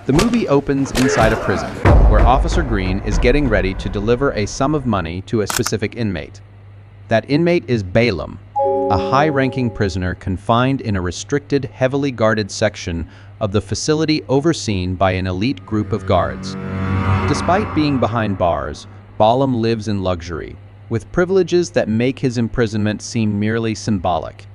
The movie opens inside a prison, where Officer Green is getting ready to deliver a sum of money to a specific inmate. That inmate is Balaam, a high-ranking prisoner confined in a restricted, heavily guarded section of the facility overseen by an elite group of guards. Despite being behind bars, Balaam lives in luxury, with privileges that make his imprisonment seem merely symbolic.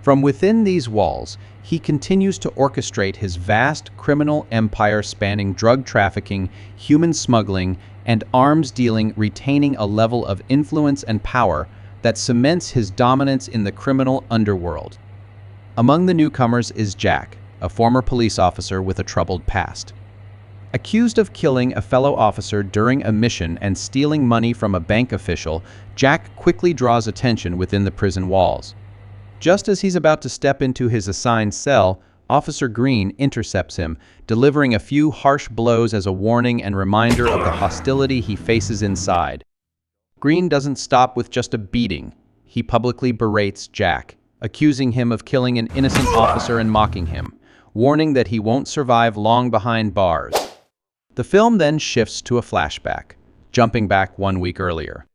From within these walls, he continues to orchestrate his vast criminal empire spanning drug trafficking, human smuggling, and arms dealing, retaining a level of influence and power that cements his dominance in the criminal underworld. Among the newcomers is Jack, a former police officer with a troubled past. Accused of killing a fellow officer during a mission and stealing money from a bank official, Jack quickly draws attention within the prison walls. Just as he's about to step into his assigned cell, Officer Green intercepts him, delivering a few harsh blows as a warning and reminder of the hostility he faces inside. Green doesn't stop with just a beating. He publicly berates Jack, accusing him of killing an innocent officer and mocking him, warning that he won't survive long behind bars. The film then shifts to a flashback, jumping back 1 week earlier.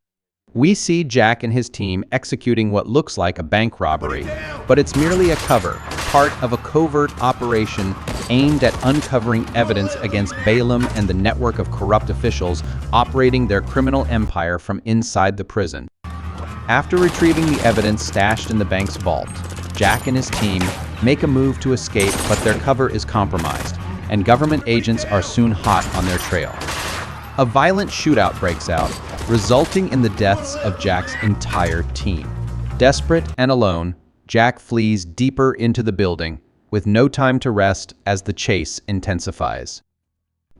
We see Jack and his team executing what looks like a bank robbery, but it's merely a cover, part of a covert operation aimed at uncovering evidence against Balaam and the network of corrupt officials operating their criminal empire from inside the prison. After retrieving the evidence stashed in the bank's vault, Jack and his team make a move to escape, but their cover is compromised, and government agents are soon hot on their trail. A violent shootout breaks out, resulting in the deaths of Jack's entire team. Desperate and alone, Jack flees deeper into the building, with no time to rest as the chase intensifies.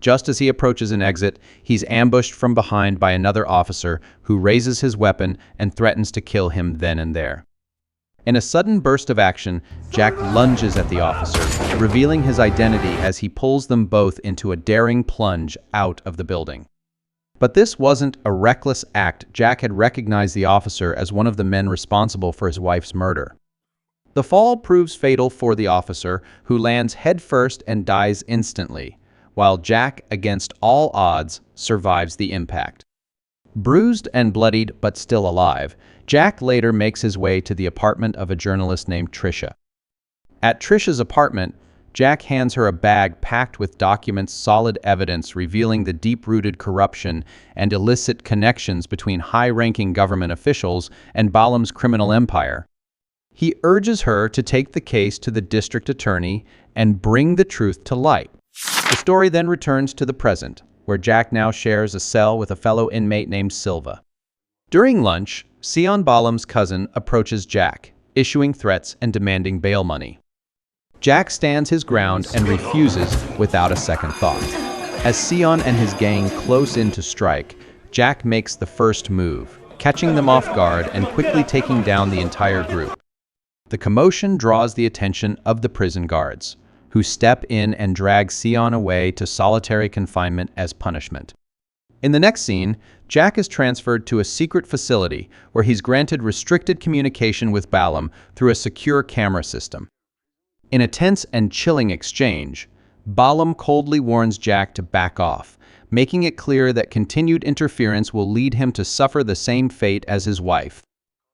Just as he approaches an exit, he's ambushed from behind by another officer who raises his weapon and threatens to kill him then and there. In a sudden burst of action, Jack lunges at the officer, revealing his identity as he pulls them both into a daring plunge out of the building. But this wasn't a reckless act. Jack had recognized the officer as one of the men responsible for his wife's murder. The fall proves fatal for the officer, who lands headfirst and dies instantly, while Jack, against all odds, survives the impact. Bruised and bloodied but still alive, Jack later makes his way to the apartment of a journalist named Trisha. At Trisha's apartment, Jack hands her a bag packed with documents, solid evidence revealing the deep-rooted corruption and illicit connections between high-ranking government officials and Balaam's criminal empire. He urges her to take the case to the district attorney and bring the truth to light. The story then returns to the present, where Jack now shares a cell with a fellow inmate named Silva. During lunch, Sion, Balaam's cousin, approaches Jack, issuing threats and demanding bail money. Jack stands his ground and refuses without a second thought. As Sion and his gang close in to strike, Jack makes the first move, catching them off guard and quickly taking down the entire group. The commotion draws the attention of the prison guards, who step in and drag Sion away to solitary confinement as punishment. In the next scene, Jack is transferred to a secret facility where he's granted restricted communication with Balaam through a secure camera system. In a tense and chilling exchange, Balaam coldly warns Jack to back off, making it clear that continued interference will lead him to suffer the same fate as his wife.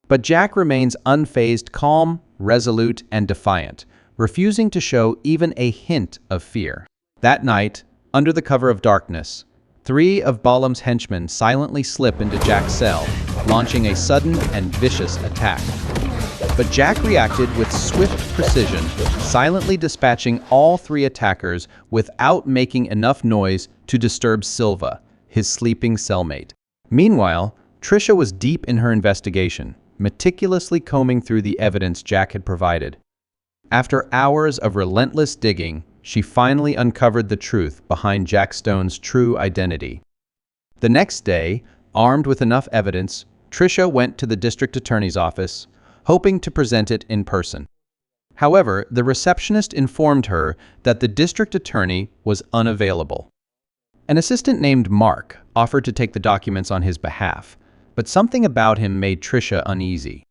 But Jack remains unfazed, calm, resolute, and defiant, refusing to show even a hint of fear. That night, under the cover of darkness, 3 of Balaam's henchmen silently slip into Jack's cell, launching a sudden and vicious attack. But Jack reacted with swift precision, silently dispatching all 3 attackers without making enough noise to disturb Silva, his sleeping cellmate. Meanwhile, Trisha was deep in her investigation, meticulously combing through the evidence Jack had provided. After hours of relentless digging, she finally uncovered the truth behind Jack Stone's true identity. The next day, armed with enough evidence, Trisha went to the district attorney's office, hoping to present it in person. However, the receptionist informed her that the district attorney was unavailable. An assistant named Mark offered to take the documents on his behalf, but something about him made Trisha uneasy.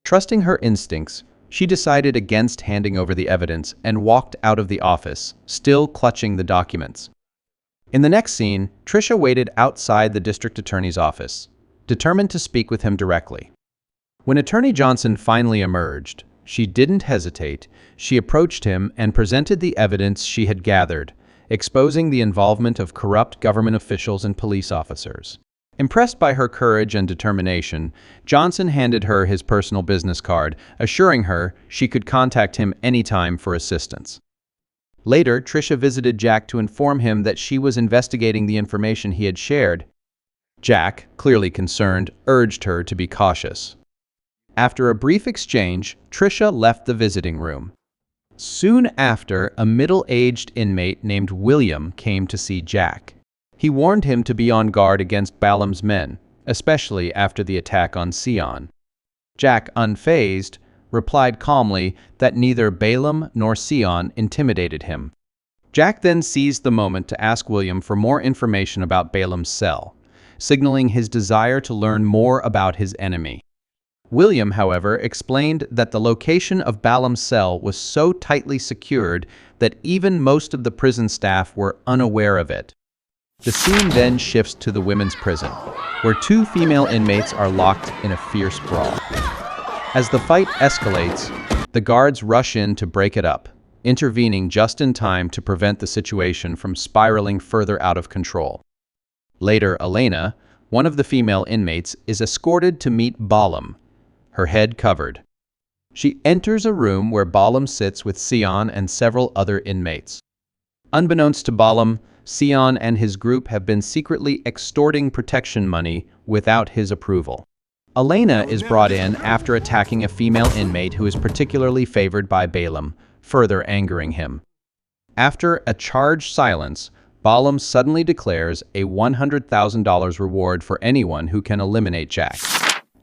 Trusting her instincts, She decided against handing over the evidence and walked out of the office, still clutching the documents. In the next scene, Trisha waited outside the district attorney's office, determined to speak with him directly. When Attorney Johnson finally emerged, she didn't hesitate. She approached him and presented the evidence she had gathered, exposing the involvement of corrupt government officials and police officers. Impressed by her courage and determination, Johnson handed her his personal business card, assuring her she could contact him anytime for assistance. Later, Trisha visited Jack to inform him that she was investigating the information he had shared. Jack, clearly concerned, urged her to be cautious. After a brief exchange, Trisha left the visiting room. Soon after, a middle-aged inmate named William came to see Jack. He warned him to be on guard against Balaam's men, especially after the attack on Sion. Jack, unfazed, replied calmly that neither Balaam nor Sion intimidated him. Jack then seized the moment to ask William for more information about Balaam's cell, signaling his desire to learn more about his enemy. William, however, explained that the location of Balaam's cell was so tightly secured that even most of the prison staff were unaware of it. The scene then shifts to the women's prison, where two female inmates are locked in a fierce brawl. As the fight escalates, the guards rush in to break it up, intervening just in time to prevent the situation from spiraling further out of control. Later, Elena, one of the female inmates, is escorted to meet Balaam, her head covered. She enters a room where Balaam sits with Sion and several other inmates. Unbeknownst to Balaam, Sion and his group have been secretly extorting protection money without his approval. Elena is brought in after attacking a female inmate who is particularly favored by Balaam, further angering him. After a charged silence, Balaam suddenly declares a $100,000 reward for anyone who can eliminate Jack.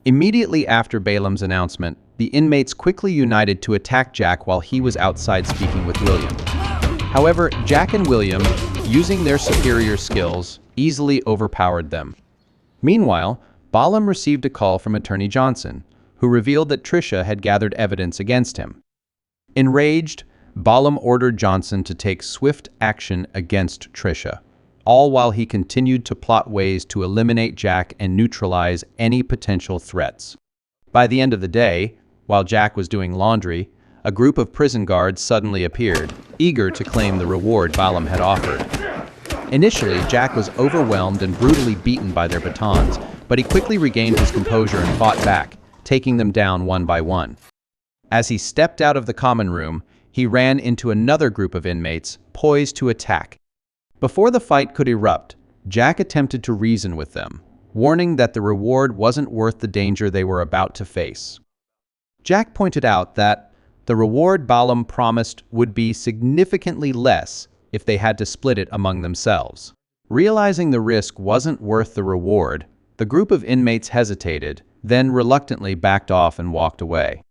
Immediately after Balaam's announcement, the inmates quickly united to attack Jack while he was outside speaking with William. However, Jack and William, using their superior skills, easily overpowered them. Meanwhile, Balaam received a call from Attorney Johnson, who revealed that Trisha had gathered evidence against him. Enraged, Balaam ordered Johnson to take swift action against Trisha, all while he continued to plot ways to eliminate Jack and neutralize any potential threats. By the end of the day, while Jack was doing laundry, a group of prison guards suddenly appeared, eager to claim the reward Balaam had offered. Initially, Jack was overwhelmed and brutally beaten by their batons, but he quickly regained his composure and fought back, taking them down one by one. As he stepped out of the common room, he ran into another group of inmates, poised to attack. Before the fight could erupt, Jack attempted to reason with them, warning that the reward wasn't worth the danger they were about to face. Jack pointed out that the reward Balaam promised would be significantly less if they had to split it among themselves. Realizing the risk wasn't worth the reward, the group of inmates hesitated, then reluctantly backed off and walked away.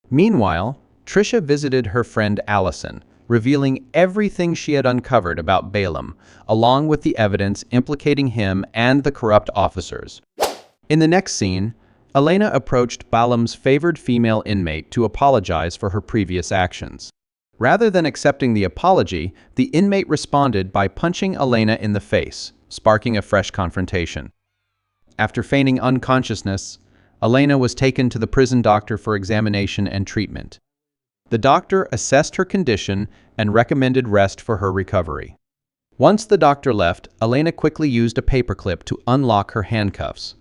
Meanwhile, Trisha visited her friend Allison, revealing everything she had uncovered about Balaam, along with the evidence implicating him and the corrupt officers. In the next scene, Elena approached Balaam's favored female inmate to apologize for her previous actions. Rather than accepting the apology, the inmate responded by punching Elena in the face, sparking a fresh confrontation. After feigning unconsciousness, Elena was taken to the prison doctor for examination and treatment. The doctor assessed her condition and recommended rest for her recovery. Once the doctor left, Elena quickly used a paperclip to unlock her handcuffs.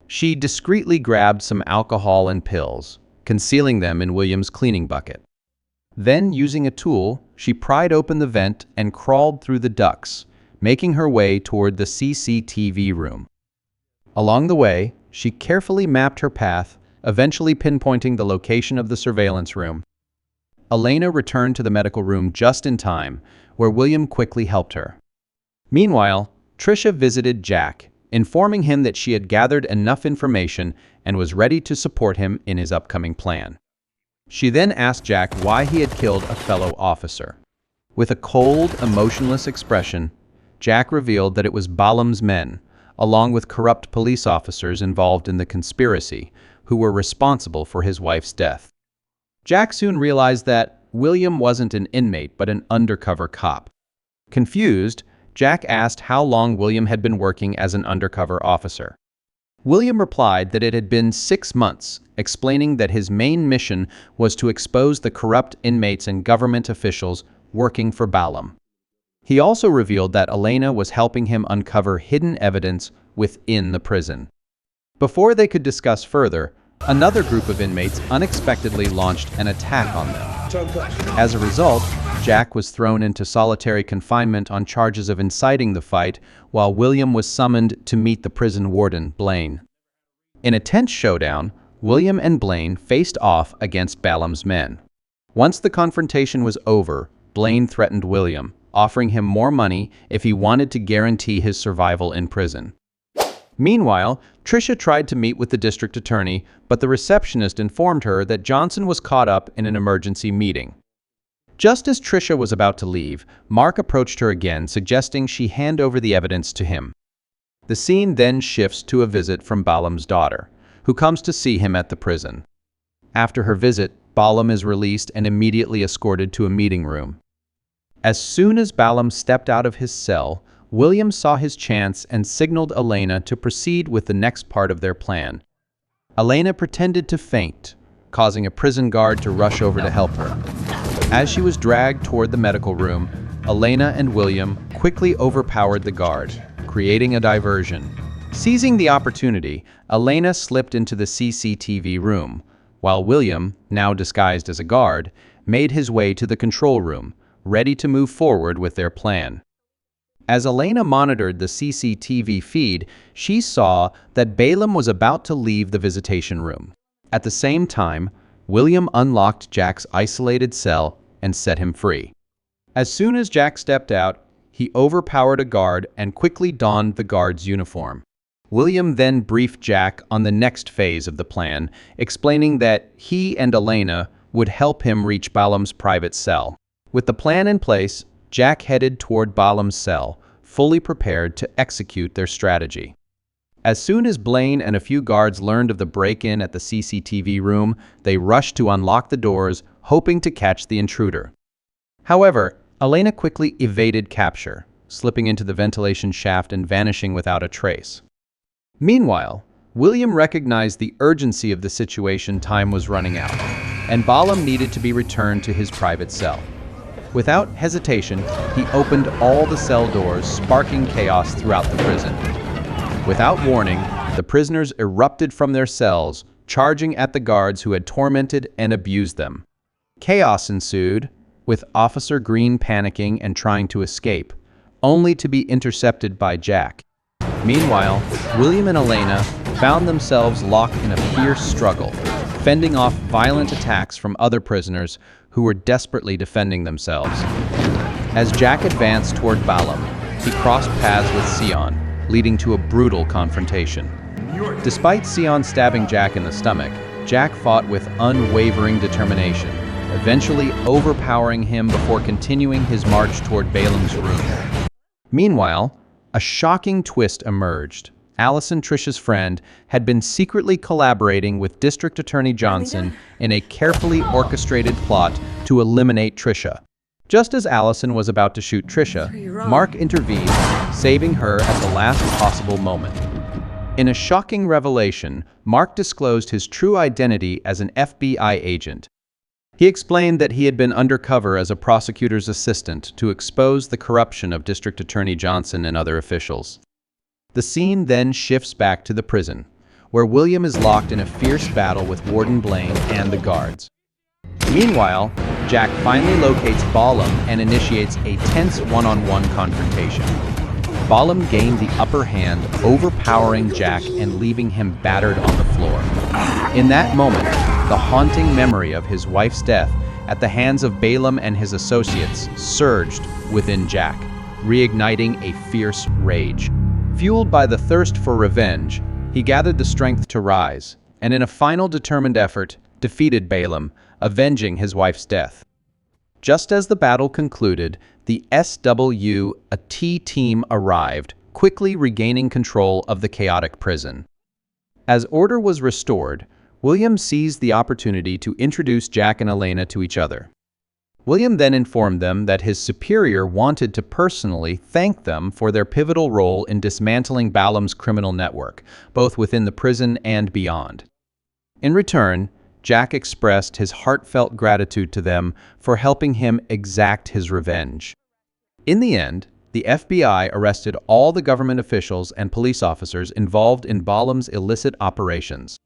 She discreetly grabbed some alcohol and pills, concealing them in William's cleaning bucket. Then, using a tool, she pried open the vent and crawled through the ducts, making her way toward the CCTV room. Along the way, she carefully mapped her path, eventually pinpointing the location of the surveillance room. Elena returned to the medical room just in time, where William quickly helped her. Meanwhile, Trisha visited Jack, informing him that she had gathered enough information and was ready to support him in his upcoming plan. She then asked Jack why he had killed a fellow officer. With a cold, emotionless expression, Jack revealed that it was Balaam's men, along with corrupt police officers involved in the conspiracy, who were responsible for his wife's death. Jack soon realized that William wasn't an inmate but an undercover cop. Confused, Jack asked how long William had been working as an undercover officer. William replied that it had been 6 months, explaining that his main mission was to expose the corrupt inmates and government officials working for Balam. He also revealed that Elena was helping him uncover hidden evidence within the prison. Before they could discuss further, another group of inmates unexpectedly launched an attack on them. As a result, Jack was thrown into solitary confinement on charges of inciting the fight, while William was summoned to meet the prison warden, Blaine. In a tense showdown, William and Blaine faced off against Balam's men. Once the confrontation was over, Blaine threatened William, offering him more money if he wanted to guarantee his survival in prison. Meanwhile, Tricia tried to meet with the district attorney, but the receptionist informed her that Johnson was caught up in an emergency meeting. Just as Tricia was about to leave, Mark approached her again, suggesting she hand over the evidence to him. The scene then shifts to a visit from Balam's daughter, who comes to see him at the prison. After her visit, Balam is released and immediately escorted to a meeting room. As soon as Balam stepped out of his cell, William saw his chance and signaled Elena to proceed with the next part of their plan. Elena pretended to faint, causing a prison guard to rush over to help her. As she was dragged toward the medical room, Elena and William quickly overpowered the guard, creating a diversion. Seizing the opportunity, Elena slipped into the CCTV room, while William, now disguised as a guard, made his way to the control room, ready to move forward with their plan. As Elena monitored the CCTV feed, she saw that Balam was about to leave the visitation room. At the same time, William unlocked Jack's isolated cell and set him free. As soon as Jack stepped out, he overpowered a guard and quickly donned the guard's uniform. William then briefed Jack on the next phase of the plan, explaining that he and Elena would help him reach Balam's private cell. With the plan in place, Jack headed toward Balam's cell, fully prepared to execute their strategy. As soon as Blaine and a few guards learned of the break-in at the CCTV room, they rushed to unlock the doors, hoping to catch the intruder. However, Elena quickly evaded capture, slipping into the ventilation shaft and vanishing without a trace. Meanwhile, William recognized the urgency of the situation. Time was running out, and Balam needed to be returned to his private cell. Without hesitation, he opened all the cell doors, sparking chaos throughout the prison. Without warning, the prisoners erupted from their cells, charging at the guards who had tormented and abused them. Chaos ensued, with Officer Green panicking and trying to escape, only to be intercepted by Jack. Meanwhile, William and Elena found themselves locked in a fierce struggle, fending off violent attacks from other prisoners who were desperately defending themselves. As Jack advanced toward Balam, he crossed paths with Sion, leading to a brutal confrontation. Despite Sion stabbing Jack in the stomach, Jack fought with unwavering determination, eventually overpowering him before continuing his march toward Balam's room. Meanwhile, a shocking twist emerged. Allison, Tricia's friend, had been secretly collaborating with District Attorney Johnson in a carefully orchestrated plot to eliminate Tricia. Just as Allison was about to shoot Tricia, Mark intervened, saving her at the last possible moment. In a shocking revelation, Mark disclosed his true identity as an FBI agent. He explained that he had been undercover as a prosecutor's assistant to expose the corruption of District Attorney Johnson and other officials. The scene then shifts back to the prison, where William is locked in a fierce battle with Warden Blaine and the guards. Meanwhile, Jack finally locates Balam and initiates a tense one-on-one confrontation. Balam gained the upper hand, overpowering Jack and leaving him battered on the floor. In that moment, the haunting memory of his wife's death at the hands of Balam and his associates surged within Jack, reigniting a fierce rage. Fueled by the thirst for revenge, he gathered the strength to rise, and in a final determined effort, defeated Balam, avenging his wife's death. Just as the battle concluded, the SWAT team arrived, quickly regaining control of the chaotic prison. As order was restored, William seized the opportunity to introduce Jack and Elena to each other. William then informed them that his superior wanted to personally thank them for their pivotal role in dismantling Balaam's criminal network, both within the prison and beyond. In return, Jack expressed his heartfelt gratitude to them for helping him exact his revenge. In the end, the FBI arrested all the government officials and police officers involved in Balaam's illicit operations.